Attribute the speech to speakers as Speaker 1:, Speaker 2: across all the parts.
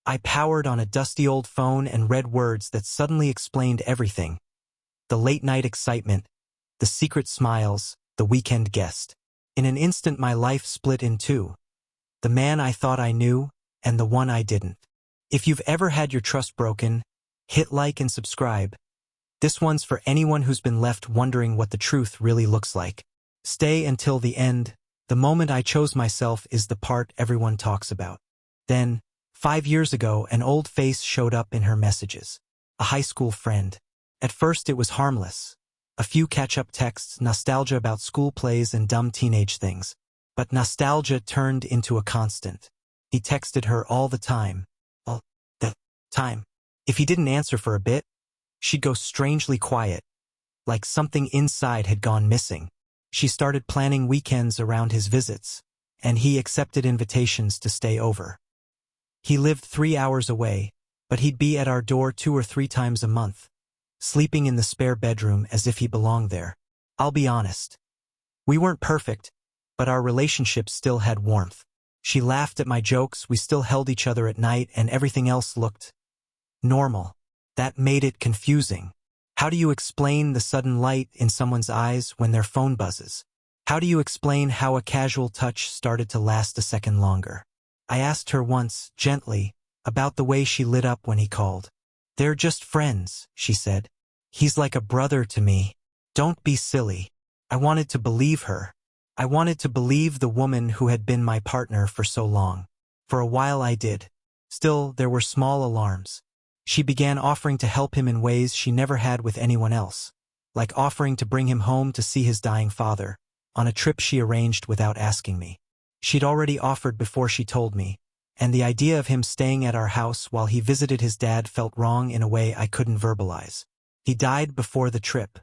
Speaker 1: I powered on a dusty old phone and read words that suddenly explained everything. The late-night excitement, the secret smiles, the weekend guest. In an instant my life split in two. The man I thought I knew, and the one I didn't. If you've ever had your trust broken, hit like and subscribe. This one's for anyone who's been left wondering what the truth really looks like. Stay until the end. The moment I chose myself is the part everyone talks about. Then, 5 years ago, an old face showed up in her messages. A high school friend. At first it was harmless. A few catch-up texts, nostalgia about school plays and dumb teenage things. But nostalgia turned into a constant. He texted her all the time. All the time. If he didn't answer for a bit, she'd go strangely quiet, like something inside had gone missing. She started planning weekends around his visits, and he accepted invitations to stay over. He lived 3 hours away, but he'd be at our door 2 or 3 times a month, sleeping in the spare bedroom as if he belonged there. I'll be honest. We weren't perfect, but our relationship still had warmth. She laughed at my jokes, we still held each other at night, and everything else looked normal. That made it confusing. How do you explain the sudden light in someone's eyes when their phone buzzes? How do you explain how a casual touch started to last a second longer? I asked her once, gently, about the way she lit up when he called. "They're just friends," she said. "He's like a brother to me." Don't be silly. I wanted to believe her. I wanted to believe the woman who had been my partner for so long. For a while I did. Still, there were small alarms. She began offering to help him in ways she never had with anyone else, like offering to bring him home to see his dying father, on a trip she arranged without asking me. She'd already offered before she told me, and the idea of him staying at our house while he visited his dad felt wrong in a way I couldn't verbalize. He died before the trip.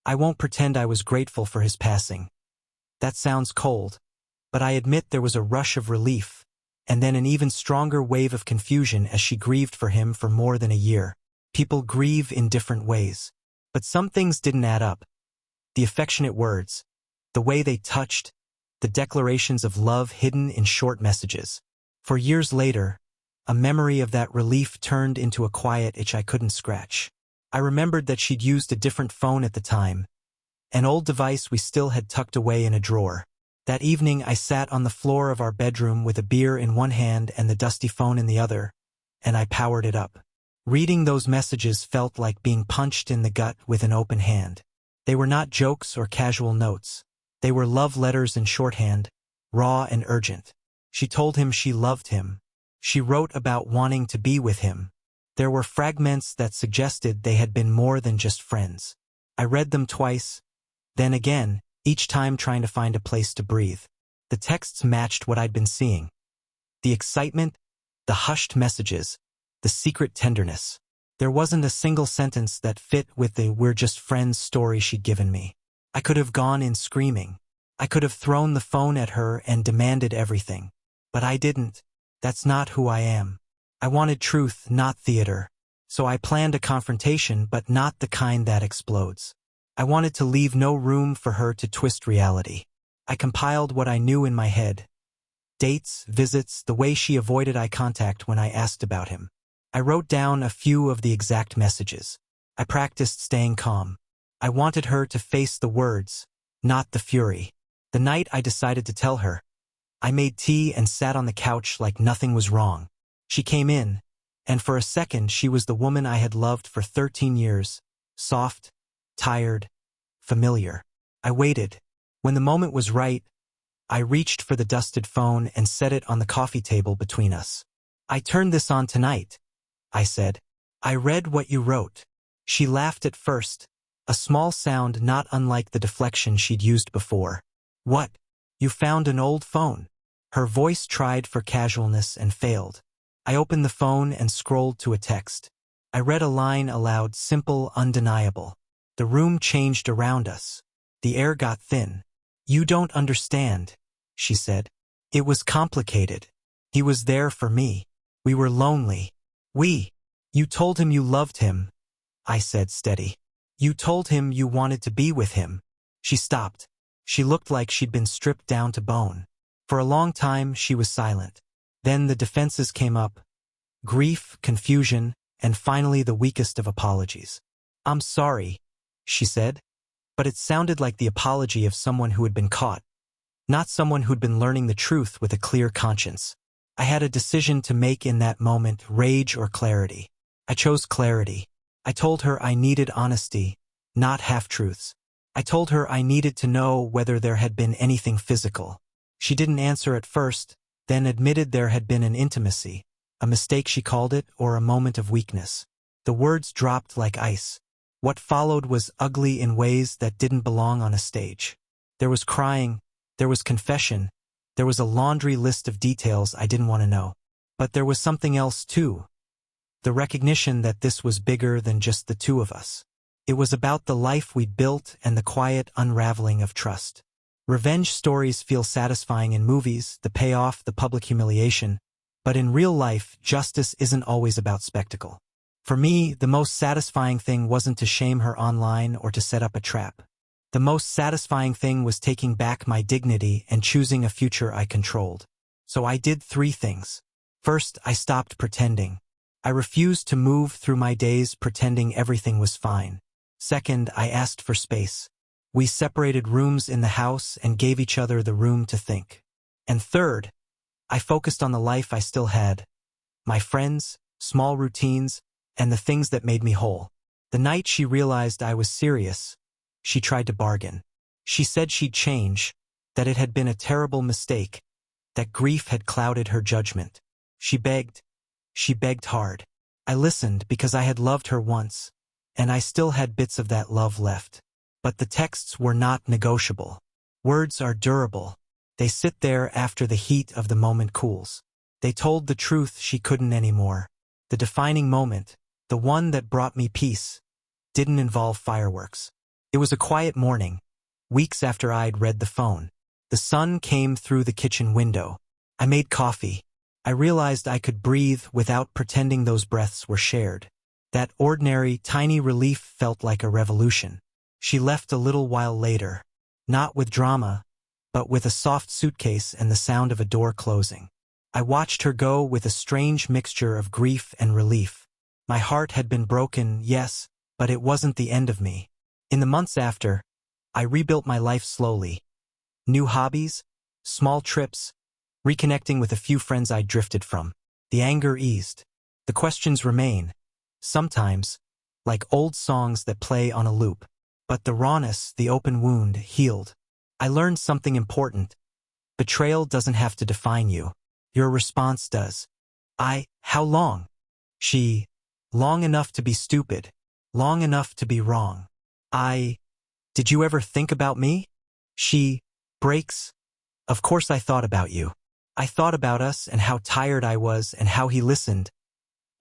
Speaker 1: I won't pretend I was grateful for his passing. That sounds cold, but I admit there was a rush of relief, and then an even stronger wave of confusion as she grieved for him for more than a year. People grieve in different ways, but some things didn't add up. The affectionate words, the way they touched, the declarations of love hidden in short messages. For years later, a memory of that relief turned into a quiet itch I couldn't scratch. I remembered that she'd used a different phone at the time, an old device we still had tucked away in a drawer. That evening I sat on the floor of our bedroom with a beer in one hand and the dusty phone in the other, and I powered it up. Reading those messages felt like being punched in the gut with an open hand. They were not jokes or casual notes. They were love letters in shorthand, raw and urgent. She told him she loved him. She wrote about wanting to be with him. There were fragments that suggested they had been more than just friends. I read them twice, then again, each time trying to find a place to breathe. The texts matched what I'd been seeing. The excitement, the hushed messages, the secret tenderness. There wasn't a single sentence that fit with the "we're just friends" story she'd given me. I could have gone in screaming. I could have thrown the phone at her and demanded everything. But I didn't. That's not who I am. I wanted truth, not theater. So I planned a confrontation, but not the kind that explodes. I wanted to leave no room for her to twist reality. I compiled what I knew in my head. Dates, visits, the way she avoided eye contact when I asked about him. I wrote down a few of the exact messages. I practiced staying calm. I wanted her to face the words, not the fury. The night I decided to tell her, I made tea and sat on the couch like nothing was wrong. She came in, and for a second she was the woman I had loved for 13 years, soft, tired, familiar. I waited. When the moment was right, I reached for the dusted phone and set it on the coffee table between us. "I turned this on tonight," I said. "I read what you wrote." She laughed at first, a small sound not unlike the deflection she'd used before. "What? You found an old phone?" Her voice tried for casualness and failed. I opened the phone and scrolled to a text. I read a line aloud, simple, undeniable. The room changed around us. The air got thin. "You don't understand," she said. "It was complicated. He was there for me. We were lonely. You told him you loved him," I said, steady. "You told him you wanted to be with him." She stopped. She looked like she'd been stripped down to bone. For a long time, she was silent. Then the defenses came up. grief, confusion, and finally the weakest of apologies. "I'm sorry," she said, but it sounded like the apology of someone who had been caught, not someone who'd been learning the truth with a clear conscience. I had a decision to make in that moment, rage or clarity. I chose clarity. I told her I needed honesty, not half-truths. I told her I needed to know whether there had been anything physical. She didn't answer at first, then admitted there had been an intimacy, a mistake she called it, or a moment of weakness. The words dropped like ice. What followed was ugly in ways that didn't belong on a stage. There was crying, there was confession, there was a laundry list of details I didn't want to know. But there was something else too. The recognition that this was bigger than just the two of us. It was about the life we'd built and the quiet unraveling of trust. Revenge stories feel satisfying in movies, the payoff, the public humiliation, but in real life, justice isn't always about spectacle. For me, the most satisfying thing wasn't to shame her online or to set up a trap. The most satisfying thing was taking back my dignity and choosing a future I controlled. So I did 3 things. First, I stopped pretending. I refused to move through my days pretending everything was fine. Second, I asked for space. We separated rooms in the house and gave each other the room to think. And third, I focused on the life I still had. My friends, small routines, and the things that made me whole. The night she realized I was serious, she tried to bargain. She said she'd change, that it had been a terrible mistake, that grief had clouded her judgment. She begged hard. I listened because I had loved her once, and I still had bits of that love left. But the texts were not negotiable. Words are durable. They sit there after the heat of the moment cools. They told the truth she couldn't anymore. The defining moment, the one that brought me peace, didn't involve fireworks. It was a quiet morning, weeks after I'd read the phone. The sun came through the kitchen window. I made coffee. I realized I could breathe without pretending those breaths were shared. That ordinary, tiny relief felt like a revolution. She left a little while later, not with drama, but with a soft suitcase and the sound of a door closing. I watched her go with a strange mixture of grief and relief. My heart had been broken, yes, but it wasn't the end of me. In the months after, I rebuilt my life slowly. New hobbies, small trips, reconnecting with a few friends I'd drifted from. The anger eased. The questions remain, sometimes, like old songs that play on a loop. But the rawness, the open wound, healed. I learned something important. Betrayal doesn't have to define you. Your response does. How long? She, long enough to be stupid, long enough to be wrong. Did you ever think about me? She, breaks. Of course I thought about you. I thought about us and how tired I was and how he listened.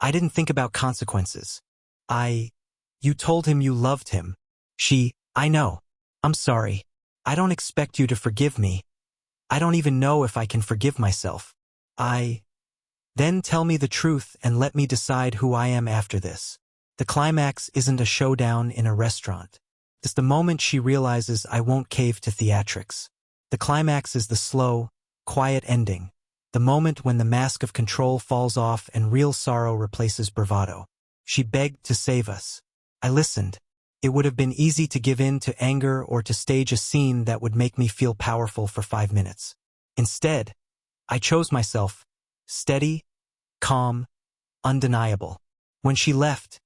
Speaker 1: I didn't think about consequences. You told him you loved him. She, I know. I'm sorry. I don't expect you to forgive me. I don't even know if I can forgive myself. Then tell me the truth and let me decide who I am after this. The climax isn't a showdown in a restaurant. It's the moment she realizes I won't cave to theatrics. The climax is the slow, quiet ending. The moment when the mask of control falls off and real sorrow replaces bravado. She begged to save us. I listened. It would have been easy to give in to anger or to stage a scene that would make me feel powerful for 5 minutes. Instead, I chose myself, steady, calm, undeniable. When she left,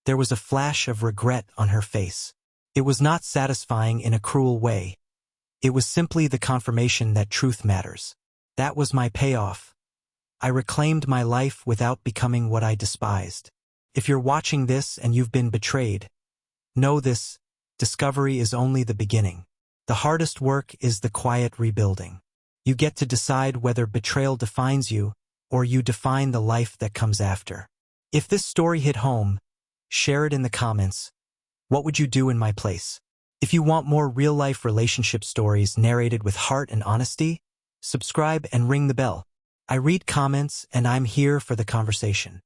Speaker 1: there was a flash of regret on her face. It was not satisfying in a cruel way. It was simply the confirmation that truth matters. That was my payoff. I reclaimed my life without becoming what I despised. If you're watching this and you've been betrayed, know this, discovery is only the beginning. The hardest work is the quiet rebuilding. You get to decide whether betrayal defines you, or you define the life that comes after. If this story hit home, share it in the comments. What would you do in my place? If you want more real-life relationship stories narrated with heart and honesty, subscribe and ring the bell. I read comments and I'm here for the conversation.